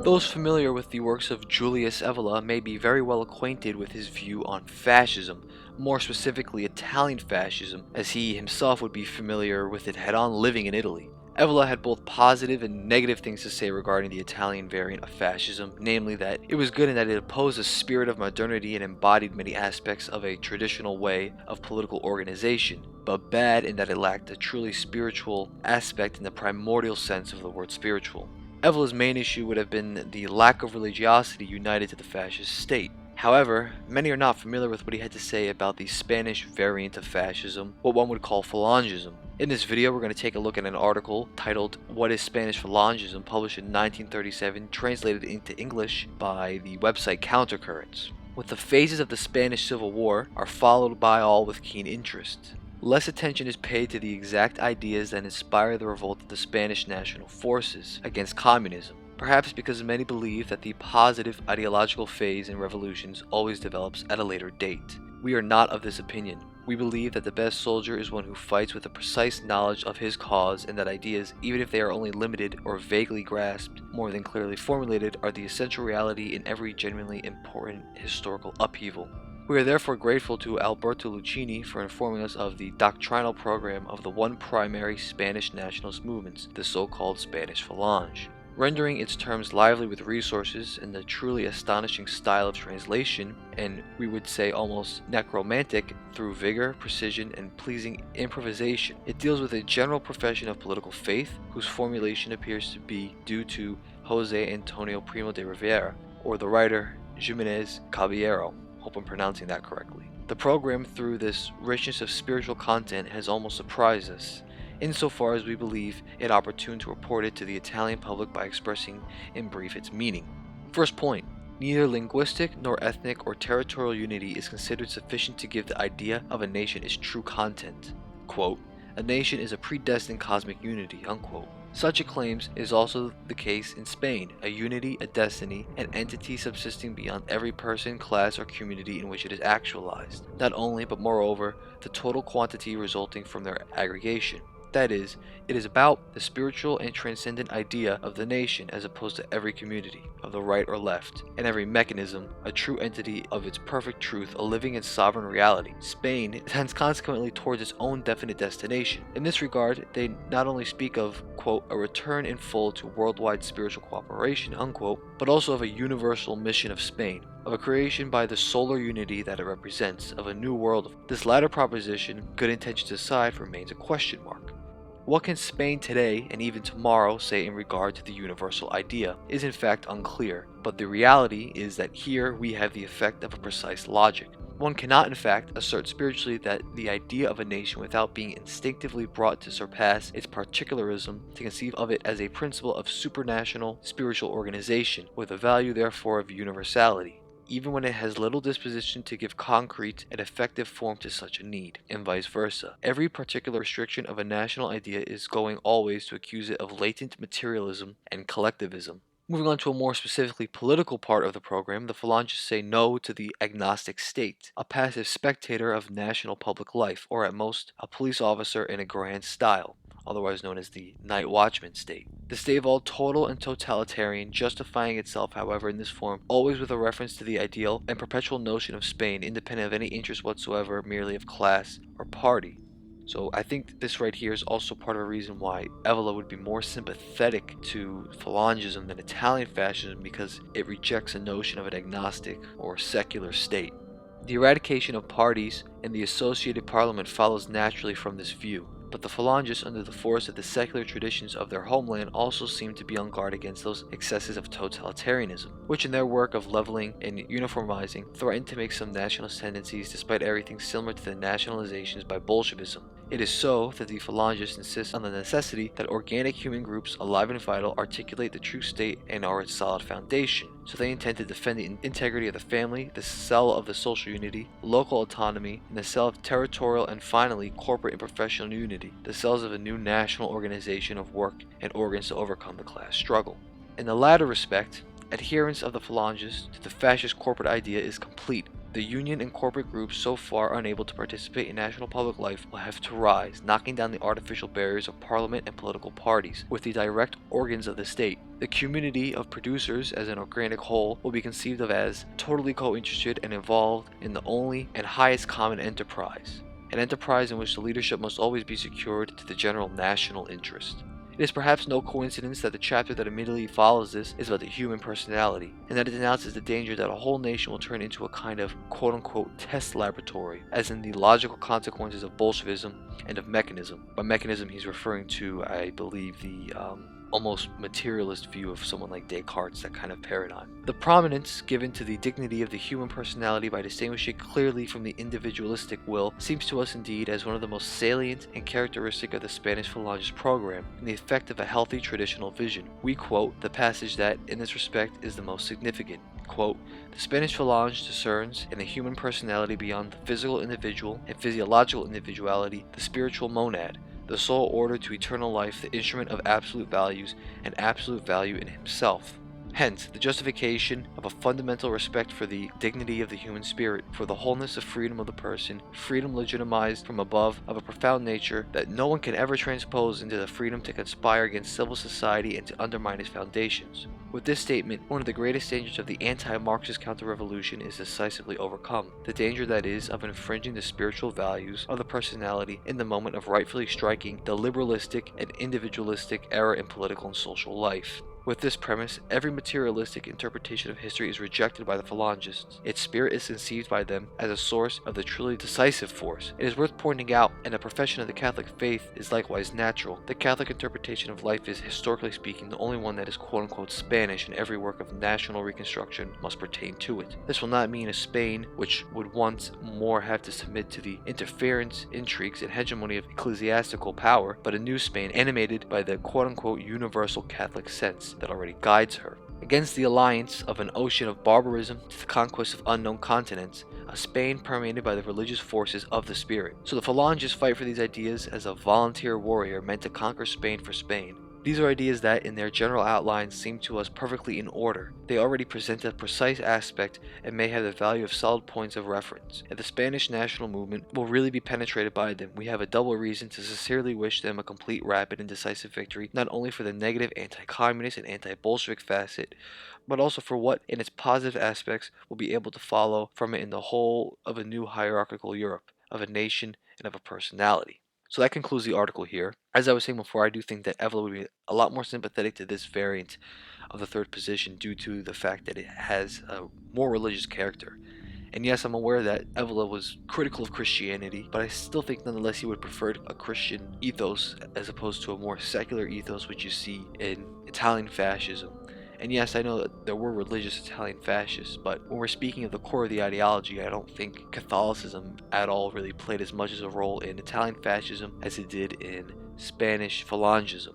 Those familiar with the works of Julius Evola may be very well acquainted with his view on fascism, more specifically Italian fascism, as he himself would be familiar with it head-on living in Italy. Evola had both positive and negative things to say regarding the Italian variant of fascism, namely that it was good in that it opposed a spirit of modernity and embodied many aspects of a traditional way of political organization, but bad in that it lacked a truly spiritual aspect in the primordial sense of the word spiritual. Evola's main issue would have been the lack of religiosity united to the fascist state. However, many are not familiar with what he had to say about the Spanish variant of fascism, what one would call Falangism. In this video, we're going to take a look at an article titled "What is Spanish Falangism?" published in 1937, translated into English by the website Countercurrents. With the phases of the Spanish Civil War are followed by all with keen interest. Less attention is paid to the exact ideas that inspired the revolt of the Spanish national forces against communism, perhaps because many believe that the positive ideological phase in revolutions always develops at a later date. We are not of this opinion. We believe that the best soldier is one who fights with a precise knowledge of his cause, and that ideas, even if they are only limited or vaguely grasped, more than clearly formulated, are the essential reality in every genuinely important historical upheaval. We are therefore grateful to Alberto Lucchini for informing us of the doctrinal program of the one primary Spanish nationalist movements, the so-called Spanish Falange. Rendering its terms lively with resources in the truly astonishing style of translation, and we would say almost necromantic, through vigor, precision, and pleasing improvisation. It deals with a general profession of political faith, whose formulation appears to be due to Jose Antonio Primo de Rivera, or the writer Jimenez Caballero. Hope I'm pronouncing that correctly. The program, through this richness of spiritual content, has almost surprised us, insofar as we believe it opportune to report it to the Italian public by expressing in brief its meaning. First point, neither linguistic nor ethnic or territorial unity is considered sufficient to give the idea of a nation its true content. Quote, "A nation is a predestined cosmic unity," unquote. Such it claims is also the case in Spain, a unity, a destiny, an entity subsisting beyond every person, class, or community in which it is actualized. Not only, but moreover, the total quantity resulting from their aggregation. That is, it is about the spiritual and transcendent idea of the nation as opposed to every community, of the right or left, and every mechanism, a true entity of its perfect truth, a living and sovereign reality. Spain tends consequently towards its own definite destination. In this regard, they not only speak of, quote, "a return in full to worldwide spiritual cooperation," unquote, but also of a universal mission of Spain, of a creation by the solar unity that it represents, of a new world. This latter proposition, good intentions aside, remains a question mark. What can Spain today and even tomorrow say in regard to the universal idea is in fact unclear, but the reality is that here we have the effect of a precise logic. One cannot in fact assert spiritually that the idea of a nation without being instinctively brought to surpass its particularism, to conceive of it as a principle of supranational spiritual organization, with a value therefore of universality, even when it has little disposition to give concrete and effective form to such a need, and vice versa. Every particular restriction of a national idea is going always to accuse it of latent materialism and collectivism. Moving on to a more specifically political part of the program, the Falangists say no to the agnostic state, a passive spectator of national public life, or at most, a police officer in a grand style, otherwise known as the night watchman state. The state of all total and totalitarian, justifying itself, however, in this form, always with a reference to the ideal and perpetual notion of Spain, independent of any interest whatsoever, merely of class or party. So I think this right here is also part of a reason why Evola would be more sympathetic to Falangism than Italian fascism, because it rejects a notion of an agnostic or secular state. The eradication of parties and the associated parliament follows naturally from this view. But the Falangists, under the force of the secular traditions of their homeland, also seem to be on guard against those excesses of totalitarianism, which in their work of leveling and uniformizing threaten to make some nationalist tendencies despite everything similar to the nationalizations by Bolshevism. It is so that the Falangists insist on the necessity that organic human groups, alive and vital, articulate the true state and are its solid foundation. So they intend to defend the integrity of the family, the cell of the social unity, local autonomy, and the cell of territorial and finally corporate and professional unity, the cells of a new national organization of work and organs to overcome the class struggle. In the latter respect, adherence of the Falangists to the fascist corporate idea is complete. The union and corporate groups so far unable to participate in national public life will have to rise, knocking down the artificial barriers of parliament and political parties, with the direct organs of the state. The community of producers as an organic whole will be conceived of as totally co-interested and involved in the only and highest common enterprise, an enterprise in which the leadership must always be secured to the general national interest. It is perhaps no coincidence that the chapter that immediately follows this is about the human personality, and that it denounces the danger that a whole nation will turn into a kind of quote-unquote test laboratory, as in the logical consequences of Bolshevism and of mechanism. By mechanism he's referring to, I believe, the almost materialist view of someone like Descartes, that kind of paradigm. The prominence given to the dignity of the human personality by distinguishing it clearly from the individualistic will seems to us indeed as one of the most salient and characteristic of the Spanish Falange program, and the effect of a healthy traditional vision. We quote the passage that, in this respect, is the most significant. Quote, "The Spanish Falange discerns in the human personality beyond the physical individual and physiological individuality the spiritual monad, the sole order to eternal life, the instrument of absolute values, and absolute value in himself. Hence, the justification of a fundamental respect for the dignity of the human spirit, for the wholeness of freedom of the person, freedom legitimized from above of a profound nature that no one can ever transpose into the freedom to conspire against civil society and to undermine its foundations. With this statement, one of the greatest dangers of the anti-Marxist counter-revolution is decisively overcome, the danger that is of infringing the spiritual values of the personality in the moment of rightfully striking the liberalistic and individualistic era in political and social life. With this premise, every materialistic interpretation of history is rejected by the Phalangists. Its spirit is conceived by them as a source of the truly decisive force. It is worth pointing out, and the profession of the Catholic faith is likewise natural. The Catholic interpretation of life is, historically speaking, the only one that is quote-unquote Spanish, and every work of national reconstruction must pertain to it. This will not mean a Spain which would once more have to submit to the interference, intrigues, and hegemony of ecclesiastical power, but a new Spain animated by the quote-unquote universal Catholic sense that already guides her. Against the alliance of an ocean of barbarism to the conquest of unknown continents, a Spain permeated by the religious forces of the spirit. So the Phalanges fight for these ideas as a volunteer warrior meant to conquer Spain for Spain. These are ideas that, in their general outlines, seem to us perfectly in order. They already present a precise aspect and may have the value of solid points of reference. If the Spanish national movement will really be penetrated by them, we have a double reason to sincerely wish them a complete, rapid, and decisive victory, not only for the negative anti-communist and anti-Bolshevik facet, but also for what, in its positive aspects, will be able to follow from it in the whole of a new hierarchical Europe, of a nation, and of a personality. So that concludes the article here. As I was saying before, I do think that Evola would be a lot more sympathetic to this variant of the third position due to the fact that it has a more religious character. And yes, I'm aware that Evola was critical of Christianity, but I still think nonetheless he would prefer a Christian ethos as opposed to a more secular ethos which you see in Italian fascism. And yes, I know that there were religious Italian fascists, but when we're speaking of the core of the ideology, I don't think Catholicism at all really played as much as a role in Italian fascism as it did in Spanish Falangism.